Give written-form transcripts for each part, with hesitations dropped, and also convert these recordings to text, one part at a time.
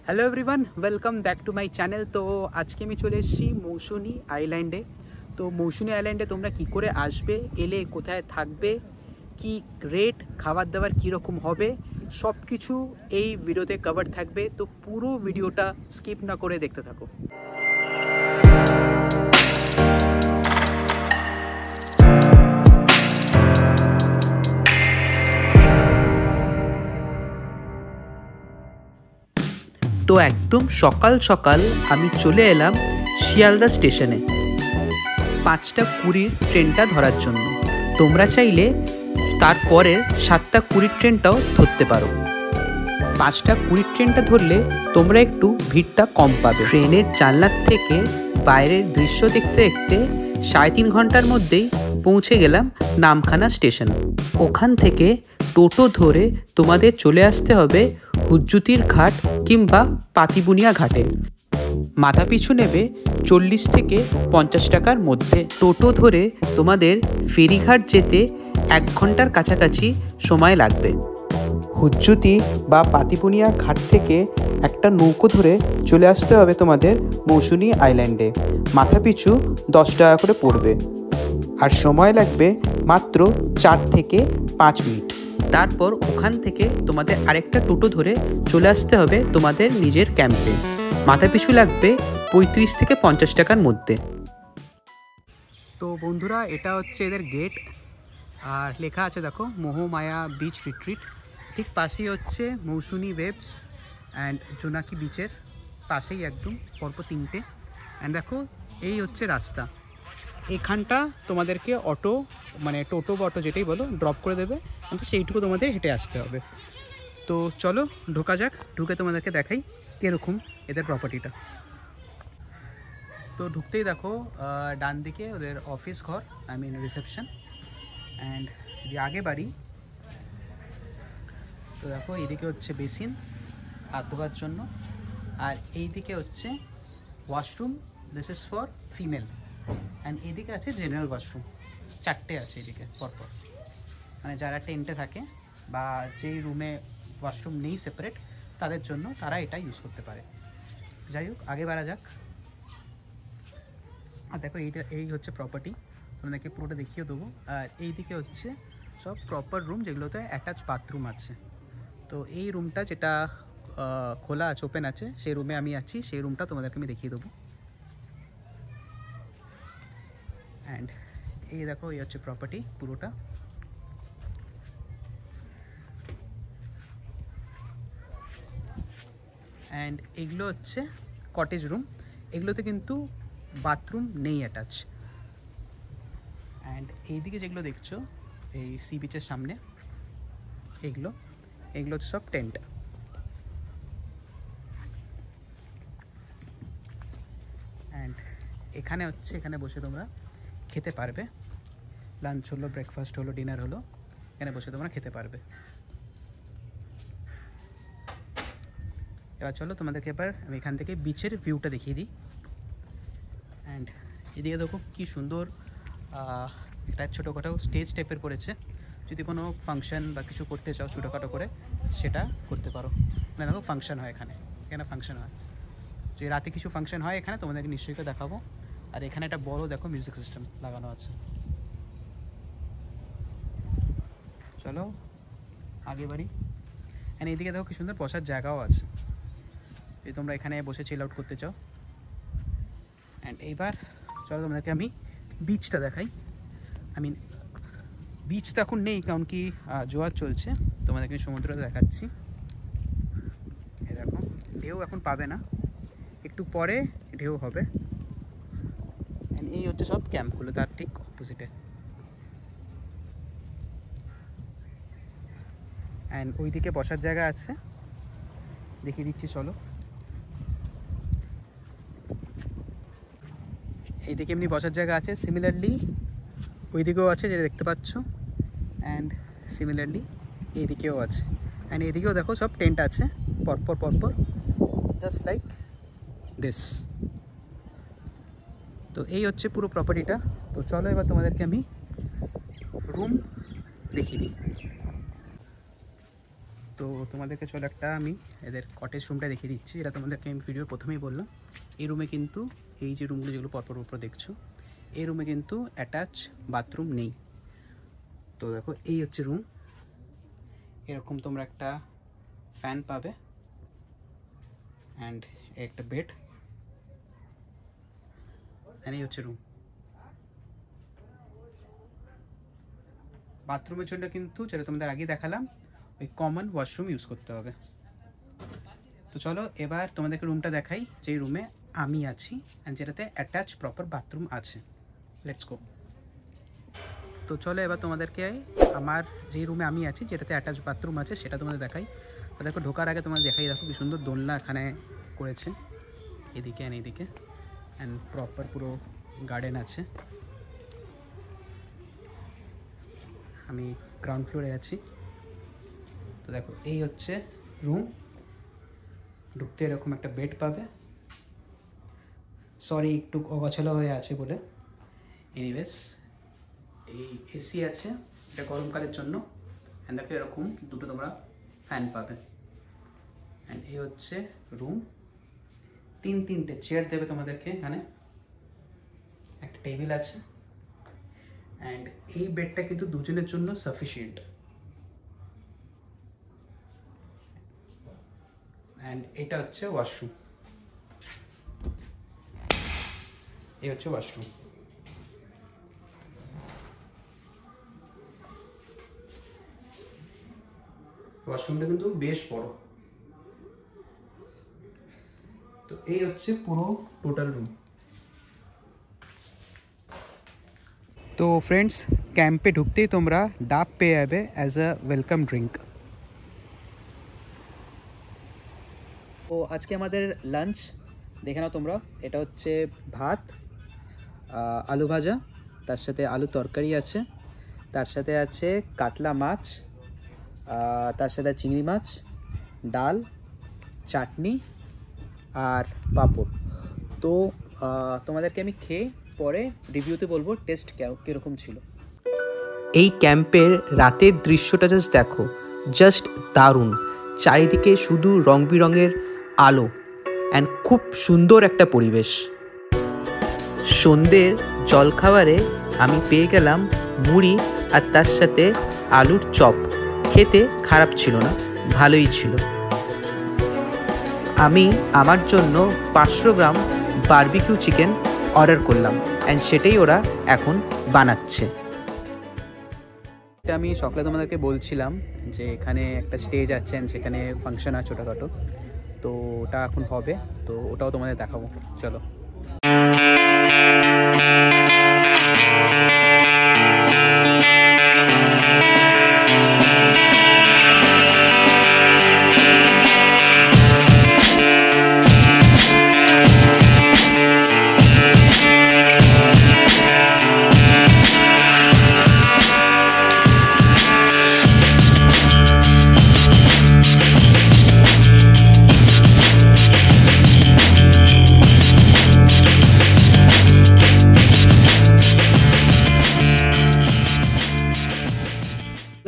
Hello everyone, welcome back to my channel. তো আজকে আমি চলে এসেছি মৌসুনি আইল্যান্ডে। তো মৌসুনি আইল্যান্ডে তোমরা কি করে আসবে, এলে কোথায় থাকবে, কি রেট, খাবার দাবার কীরকম হবে, সব কিছু এই ভিডিওতে কভার থাকবে। তো পুরো ভিডিওটা স্কিপ না করে দেখতে থাকো। তো একদম সকাল সকাল আমি চলে এলাম শিয়ালদা স্টেশনে 5:20 ট্রেনটা ধরার জন্য। তোমরা চাইলে তারপরের 7:20 ট্রেনটাও ধরতে পারো। 5:20 ট্রেনটা ধরলে তোমরা একটু ভিড়টা কম পাবে। ট্রেনের জানলার থেকে বাইরের দৃশ্য দেখতে দেখতে 3.5 ঘন্টার মধ্যেই পৌঁছে গেলাম নামখানা স্টেশন। ওখান থেকে টোটো ধরে তোমাদের চলে আসতে হবে হুজ্জুতির ঘাট কিংবা পাতিবুনিয়া ঘাটে। মাথাপিছু নেবে 40 থেকে 50 টাকার মধ্যে। টোটো ধরে তোমাদের ফেরিঘাট যেতে 1 ঘন্টার কাছাকাছি সময় লাগবে। হুজ্জুতি বা পাতিপুনিয়া ঘাট থেকে একটা নৌকো ধরে চলে আসতে হবে তোমাদের মৌসুনি আইল্যান্ডে। মাথাপিছু 10 টাকা করে পড়বে, আর সময় লাগবে মাত্র 4 থেকে 5 মিনিট। তারপর ওখান থেকে তোমাদের আরেকটা টোটো ধরে চলে আসতে হবে তোমাদের নিজের ক্যাম্পে। মাথাপিছু লাগবে 35 থেকে 50 টাকার মধ্যে। তো বন্ধুরা, এটা হচ্ছে এদের গেট, আর লেখা আছে দেখো মোহমায়া বিচ রিট্রিট। ঠিক পাশেই হচ্ছে মৌসুনি ওয়েভস অ্যান্ড জোনাকি বিচের পাশেই একদম পরপর 3টে। অ্যান্ড দেখো এই হচ্ছে রাস্তা। এখানটা তোমাদেরকে অটো মানে টোটো বা অটো যেটাই বলো ড্রপ করে দেবে, কিন্তু সেইটুকু তোমাদের হেঁটে আসতে হবে। তো চলো ঢোকা যাক, ঢুকে তোমাদেরকে দেখাই কীরকম এদের প্রপার্টিটা। তো ঢুকতেই দেখো ডান দিকে ওদের অফিস ঘর, আই মিন রিসেপশন। অ্যান্ড যদি আগে বাড়ি তো দেখো এইদিকে হচ্ছে বেসিন হাত ধোয়ার জন্য, আর এইদিকে হচ্ছে washroom, this is for female. And এইদিকে আছে জেনারেল ওয়াশরুম, 4টে আছে এদিকে পরপর। মানে যারা টেন্টে থাকে বা যেই রুমে ওয়াশরুম নেই সেপারেট, তাদের জন্য তারা এটা ইউজ করতে পারে। যাই হোক, আগে বাড়া যাক। আর দেখো এই হচ্ছে প্রপার্টি, তোমাদেরকে পুরোটা দেখিয়ে দেবো। আর এইদিকে হচ্ছে সব প্রপার রুম, যেগুলোতে অ্যাটাচ বাথরুম আছে। তো এই রুমটা যেটা খোলা আছে, ওপেন আছে, সেই রুমে আমি আছি। সেই রুমটা তোমাদেরকে আমি দেখিয়ে দেবো। অ্যান্ড এই দেখো এই হচ্ছে প্রপার্টি পুরোটা। অ্যান্ড এগুলো হচ্ছে কটেজ রুম, এগুলোতে কিন্তু বাথরুম নেই অ্যাটাচ। অ্যান্ড এইদিকে যেগুলো দেখছো এই সি বিচের সামনে, এগুলো হচ্ছে সব টেন্ট। অ্যান্ড এখানে হচ্ছে, এখানে বসে তোমরা খেতে পারবে। লাঞ্চ হলো, ব্রেকফাস্ট হলো, ডিনার হলো, এখানে বসে তোমরা খেতে পারবে। এবার চলো তোমাদেরকে এবার আমি এখান থেকে বিচের ভিউটা দেখিয়ে দিই। অ্যান্ড এদিকে দেখো কী সুন্দর একটা ছোটোখাটো স্টেজ টাইপের করেছে। যদি কোনো ফাংশন বা কিছু করতে চাও ছোটোখাটো করে, সেটা করতে পারো। মানে দেখো ফাংশন হয় এখানে ফাংশন হয়। যে রাতে কিছু ফাংশন হয় এখানে, তোমাদেরকে নিশ্চয়ই দেখাবো। আর এখানে একটা বড় দেখো মিউজিক সিস্টেম লাগানো আছে। চলো আগে বাড়ি। অ্যান্ড এইদিকে দেখো কি সুন্দর বসার জায়গাও আছে, যদি তোমরা এখানে বসে চিল আউট করতে চাও। অ্যান্ড এইবার চলো তোমাদেরকে আমি বিচটা দেখাই। আই মিন বিচ তো এখন নেই, কারণ কি জোয়ার চলছে। তোমাদেরকে সমুদ্রটা দেখাচ্ছি। এই দেখো ঢেউ এখন পাবে না, একটু পরে ঢেউ হবে। অ্যান্ড এই হচ্ছে সব ক্যাম্পগুলো তার ঠিক অপোজিটে। অ্যান্ড ওইদিকে বসার জায়গা আছে, দেখিয়ে দিচ্ছি চলো। এইদিকে এমনি বসার জায়গা আছে, সিমিলারলি ওইদিকেও আছে যেটা দেখতে পাচ্ছ। অ্যান্ড সিমিলারলি এইদিকেও আছে। অ্যান্ড এইদিকেও দেখো সব টেন্ট আছে পরপর, জাস্ট লাইক দিস। তো এই হচ্ছে পুরো প্রপার্টিটা। তো চলো এবার তোমাদেরকে আমি রুম দেখিয়ে দিই। তো তোমাদেরকে চলো একটা আমি এদের কটেজ রুমটা দেখিয়ে দিচ্ছি। এটা তোমাদেরকে আমি ভিডিওর প্রথমেই বললাম। এই রুমে কিন্তু এই যে রুমগুলো যেগুলো পরপর দেখছো, এই রুমে কিন্তু অ্যাটাচ বাথরুম নেই। তো দেখো এই হচ্ছে রুম। এরকম তোমরা একটা ফ্যান পাবে অ্যান্ড একটা বেড, এই হচ্ছে রুম। বাথরুমের জন্য কিন্তু যেটা তোমাদের আগে দেখালাম ওই কমন ওয়াশরুম ইউজ করতে হবে। তো চলো এবার তোমাদেরকে রুমটা দেখাই, যেই রুমে আমি আছি অ্যান্ড যেটাতে অ্যাটাচ প্রপার বাথরুম আছে। Let's go. তো চলো এবার তোমাদেরকে আমার যেই রুমে আমি আছি যেটাতে অ্যাটাচ বাথরুম আছে সেটা তোমাদের দেখাই। তো দেখো ঢোকার আগে তোমাদের দেখাই, দেখো কি সুন্দর দোলনা এখানে করেছে, এদিকে অ্যান্ড এইদিকে, অ্যান্ড প্রপার পুরো গার্ডেন আছে। আমি গ্রাউন্ড ফ্লোরে আছি। তো দেখো এই হচ্ছে রুম। ঢুকতে এরকম একটা বেড পাবে, সরি একটু অগোছালো হয়ে আছে বলে। এনিওয়েজ এই এসি আছে, এটা গরমকালের জন্য। অ্যান্ড দেখো এরকম দুটো তোমরা ফ্যান পাবে। অ্যান্ড এই হচ্ছে রুম। তিনটে চেয়ার দেবে তোমাদেরকে এখানে, একটা টেবিল আছে। অ্যান্ড এই বেডটা কিন্তু দুজনের জন্য সাফিসিয়েন্ট। অ্যান্ড এটা হচ্ছে ওয়াশরুম। এই হচ্ছে ওয়াশরুম। ওয়াশরুমটা কিন্তু বেশ বড়। তো এই হচ্ছে পুরো টোটাল রুম। তো ফ্রেন্ডস, ক্যাম্পে ঢুকতেই তোমরা ডাব পেয়ে যাবে অ্যাজ আ ওয়েলকাম ড্রিঙ্ক। তো আজকে আমাদের লাঞ্চ দেখে নাও তোমরা। এটা হচ্ছে ভাত, আলু ভাজা, তার সাথে আলু তরকারি আছে, তার সাথে আছে কাতলা মাছ, তার সাথে চিংড়ি মাছ, ডাল, চাটনি আর পাঁপড়। তো তোমাদেরকে আমি খেয়ে পরে রিভিউতে বলবো টেস্ট কীরকম ছিল। এই ক্যাম্পের রাতের দৃশ্যটা জাস্ট দেখো, জাস্ট দারুণ। চারিদিকে শুধু রং বেরঙের আলো অ্যান্ড খুব সুন্দর একটা পরিবেশ। সন্ধ্যের জলখাবারে আমি পেয়ে গেলাম মুড়ি আর তার সাথে আলুর চপ। খেতে খারাপ ছিল না, ভালোই ছিল। আমি আমার জন্য 500 গ্রাম বারবিকিউ চিকেন অর্ডার করলাম অ্যান্ড সেটাই ওরা এখন বানাচ্ছে। এটা আমি সকালে তোমাদেরকে বলছিলাম যে এখানে একটা স্টেজ আছে, সেখানে ফাংশন আছে ছোটোখাটো, তো ওটা এখন হবে, তো ওটাও তোমাদের দেখাবো। চলো।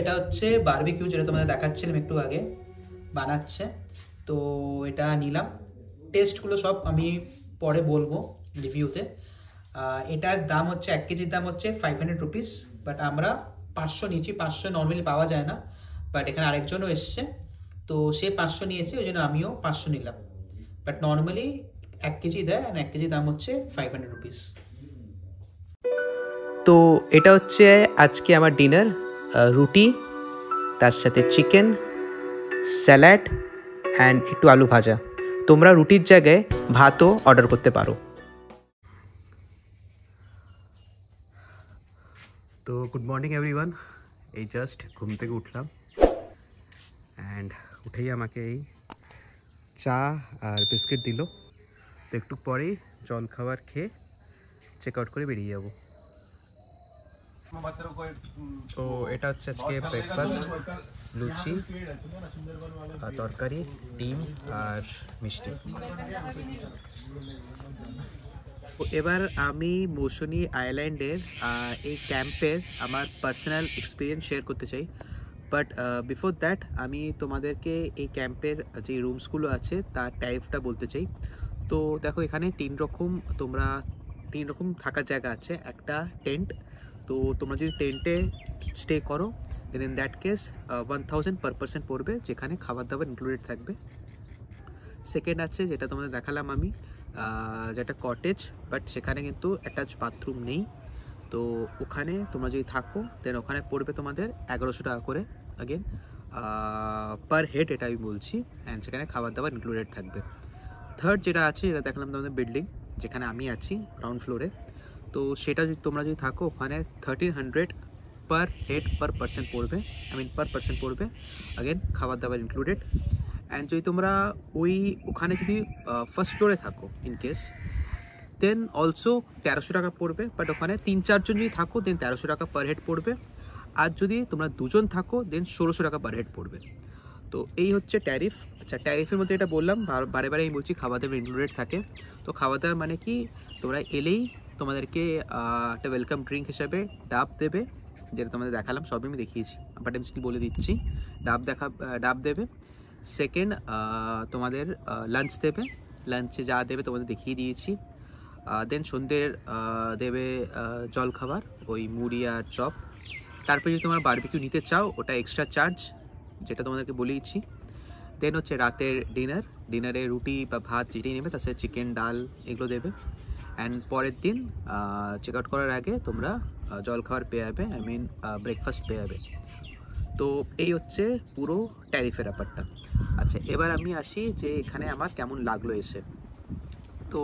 এটা হচ্ছে বারবিকিউ, যেটা তোমাদের দেখাচ্ছিলাম একটু আগে, বানাচ্ছে। তো এটা নিলাম। টেস্টগুলো সব আমি পরে বলবো রিভিউতে। এটার দাম হচ্ছে 1 কেজির দাম হচ্ছে 500 রুপিস, বাট আমরা 500 নিয়েছি। 500 নর্মালি পাওয়া যায় না, বাট এখানে আরেকজনও এসছে, তো সে 500 নিয়েছে, ওই জন্য আমিও 500 নিলাম। বাট নর্মালি 1 কেজি দেয়, আর 1 কেজির দাম হচ্ছে 500 রুপিস। তো এটা হচ্ছে আজকে আমার ডিনার। রুটি, তার সাথে চিকেন, স্যালাড অ্যান্ড একটু আলু ভাজা। তোমরা রুটির জায়গায় ভাতও অর্ডার করতে পারো। তো গুড মর্নিং এভরিওয়ান। এই জাস্ট ঘুম থেকে উঠলাম অ্যান্ড উঠেই আমাকে এই চা আর বিস্কিট দিল। তো একটু পরেই জল খাবার খেয়ে চেক আউট করে বেরিয়ে যাব। তো এটা হচ্ছে আজকে ব্রেকফাস্ট, লুচি, তরকারি, ডিম আর মিষ্টি। এবার আমি মৌসুনি আইল্যান্ডের এই ক্যাম্পের আমার পার্সোনাল এক্সপিরিয়েন্স শেয়ার করতে চাই। বাট বিফোর দ্যাট আমি তোমাদেরকে এই ক্যাম্পের যে রুমসগুলো আছে তার ট্যারিফটা বলতে চাই। তো দেখো এখানে তিন রকম থাকার জায়গা আছে। একটা টেন্ট, তো তোমরা যদি টেন্টে স্টে করো then in that case 1000 per person পড়বে, যেখানে খাবার দাবার ইনক্লুডেড থাকবে। সেকেন্ড আছে যেটা তোমাদের দেখালাম আমি, যেটা কটেজ, বাট সেখানে কিন্তু অ্যাটাচ বাথরুম নেই। তো ওখানে তোমরা যদি থাকো দেন ওখানে পড়বে তোমাদের 1100 টাকা করে অ্যাগেন পার হেড, এটা আমি বলছি, অ্যান্ড সেখানে খাবার দাবার ইনক্লুডেড থাকবে। থার্ড যেটা আছে যেটা দেখালাম তোমাদের বিল্ডিং, যেখানে আমি আছি গ্রাউন্ড ফ্লোরে, তো সেটা যদি তোমরা যদি থাকো ওখানে 1300 পার হেড পার পার্সন পড়বে, পার পার্সন পড়বে, অ্যাগেন খাবার দাবার ইনক্লুডেড। অ্যান্ড যদি তোমরা ওখানে যদি ফার্স্ট ফ্লোরে থাকো ইন কেস, দেন অলসো 1300 টাকা পড়বে, বাট ওখানে 3-4 জন যদি থাকো দেন 1300 টাকা পার হেড পড়বে। আর যদি তোমরা 2 জন থাকো দেন 1600 টাকা পার হেড পড়বে। তো এই হচ্ছে ট্যারিফ। আচ্ছা, ট্যারিফের মধ্যে এটা বললাম, বারে বারে আমি বলছি খাবার দাবার ইনক্লুডেড থাকে। তো খাবার দাবার মানে কি, তোমরা এলেই তোমাদেরকে একটা ওয়েলকাম ড্রিঙ্ক হিসাবে ডাব দেবে, যেটা তোমাদের দেখালাম, সবই আমি দেখিয়েছি, বাট আমি স্টিল বলে দিচ্ছি, ডাব দেবে। সেকেন্ড তোমাদের লাঞ্চ দেবে, লাঞ্চে যা দেবে তোমাদের দেখিয়ে দিয়েছি। দেন সন্ধ্যের দেবে জলখাবার, ওই মুড়ি আর চপ। তারপরে যদি তোমার বারবিকিউ নিতে চাও ওটা এক্সট্রা চার্জ, যেটা তোমাদেরকে বলেইছি। দেন হচ্ছে রাতের ডিনারে রুটি বা ভাত যেটাই নেবে, তার সাথে চিকেন, ডাল এগুলো দেবে। অ্যান্ড পরের দিন চেক আউট করার আগে তোমরা জলখাবার পেয়ে যাবে, ব্রেকফাস্ট পেয়ে যাবে। তো এই হচ্ছে পুরো ট্যারিফের ব্যাপারটা। আচ্ছা, এবার আমি আসি যে এখানে আমার কেমন লাগলো এসে। তো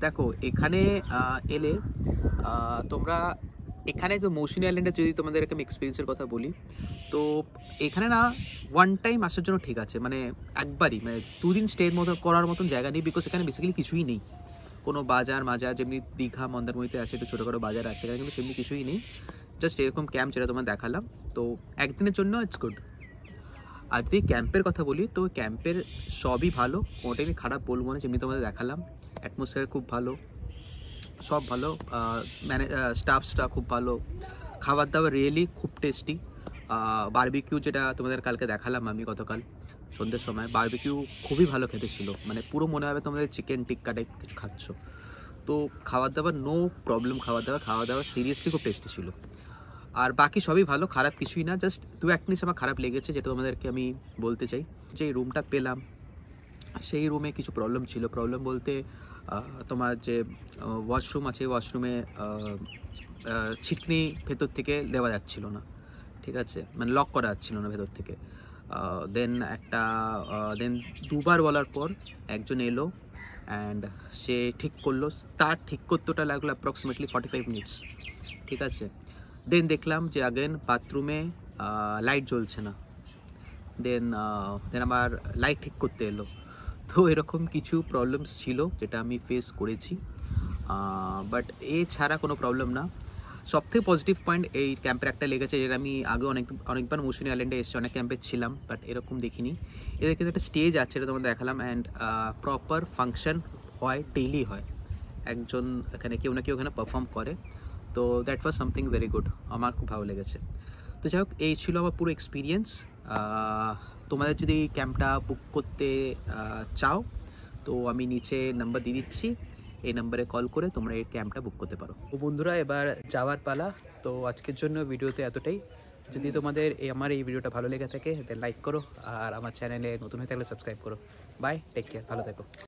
দেখো এখানে এলে তোমরা এখানে তো মৌসুমী আইল্যান্ডে যদি তোমাদেরকে আমি এক্সপিরিয়েন্সের কথা বলি, তো এখানে না ওয়ান টাইম আসার জন্য ঠিক আছে, মানে একবারই, মানে 2 দিন স্টের মতো করার মতন জায়গা নেই, বিকজ এখানে বেসিক্যালি কিছুই নেই। কোনো বাজার যেমনি দীঘা মন্দারমণিতে আছে একটু ছোটোখাটো বাজার আছে, এখানে কিন্তু সেমনি কিছুই নেই, জাস্ট এরকম ক্যাম্প যেটা তোমার দেখালাম। তো একদিনের জন্য ইটস গুড। আর যদি ক্যাম্পের কথা বলি, তো ক্যাম্পের সবই ভালো, কোনোটাই আমি খারাপ বলবো না, যেমনি তোমাদের দেখালাম। অ্যাটমসফিয়ার খুব ভালো, সব ভালো, স্টাফসটা খুব ভালো, খাবার দাবার রিয়েলি খুব টেস্টি। বারবিকিউ যেটা তোমাদের কালকে দেখালাম আমি গতকাল সন্ধ্যের সময়, বারবিকিউ খুবই ভালো খেতে ছিল, মানে পুরো মনে হবে তোমাদের চিকেন টিক্কা টাইপ কিছু খাচ্ছ। তো খাবার দাবার নো প্রবলেম, খাবার দাবার সিরিয়াসলি খুব টেস্টি ছিল। আর বাকি সবই ভালো, খারাপ কিছুই না, জাস্ট 1 জিনিস আমার খারাপ লেগেছে, যেটা তোমাদেরকে আমি বলতে চাই, যে এই রুমটা পেলাম সেই রুমে কিছু প্রবলেম ছিল। প্রবলেম বলতে তোমার যে ওয়াশরুম আছে, ওয়াশরুমে ছিটনি ভেতর থেকে দেওয়া যাচ্ছিল না, ঠিক আছে, মানে লক করা যাচ্ছিল না ভেতর থেকে। দেন 2বার বলার পর একজন এলো অ্যান্ড সে ঠিক করলো, তার ঠিক করতেটা লাগলো অ্যাপ্রক্সিমেটলি 45 মিনিটস, ঠিক আছে। দেন দেখলাম যে আগেন বাথরুমে লাইট জ্বলছে না, দেন আমার লাইট ঠিক করতে এলো। তো এরকম কিছু প্রবলেমস ছিল যেটা আমি ফেস করেছি, বাট এছাড়া কোনো প্রবলেম না। সবথেকে পজিটিভ পয়েন্ট এই ক্যাম্পের একটা লেগেছে, যেটা আমি আগে অনেকবার মৌসুমী আইল্যান্ডে এসেছি, অনেক ক্যাম্পে ছিলাম, বাট এরকম দেখিনি। এদের কিন্তু একটা স্টেজ আছে, এটা তোমাদের দেখালাম, অ্যান্ড প্রপার ফাংশন হয়, ডেইলি হয়, একজন এখানে কেউ না কেউ এখানে পারফর্ম করে। তো that was something very good, আমার খুব ভালো লেগেছে। তো যাই হোক, এই ছিল আমার পুরো এক্সপিরিয়েন্স। তোমাদের যদি ক্যাম্পটা বুক করতে চাও তো আমি নিচে নাম্বার দিয়ে দিচ্ছি, এই নাম্বারে কল করে তোমরা এই ক্যাম্পটা বুক করতে পারো। তো বন্ধুরা, এবার যাওয়ার পালা। তো আজকের জন্য ভিডিওতে এতটাই। যদি তোমাদের আমার এই ভিডিওটা ভালো লেগে থাকে তাহলে লাইক করো, আর আমার চ্যানেলে নতুন হয়ে থাকলে সাবস্ক্রাইব করো। বাই, টেক কেয়ার, ভালো থেকো।